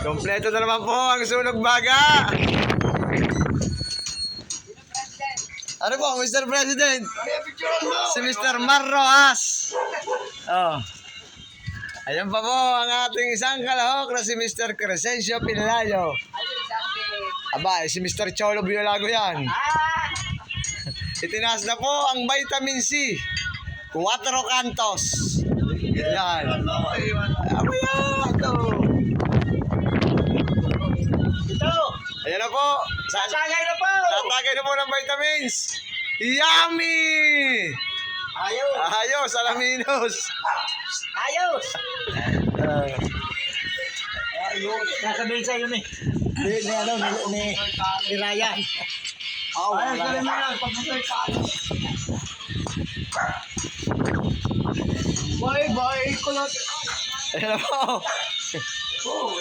Kompleto na naman po ang sunog baga. Ano po, Mr. President? Si Mr. Mar Rojas. Oh. Ayan pa po ang ating isang kalahok na si Mr. Crescencio Pinlayo. Aba, si Mr. Cholo Biolago yan. Itinaas na po ang vitamin C. 4 cantos. Yan. Aba yan. Ito. Ayan na po. Tatagay na po! Tatagay na po ng vitamins. Yummy! Ayos! Ayos, alaminos. Ayos! Ayos! Nasabihin sa'yo ni Ryan. Oh, ayos ka rin na. Pagpapay ka. Bye-bye! Kulot! Ayan na po. Oh,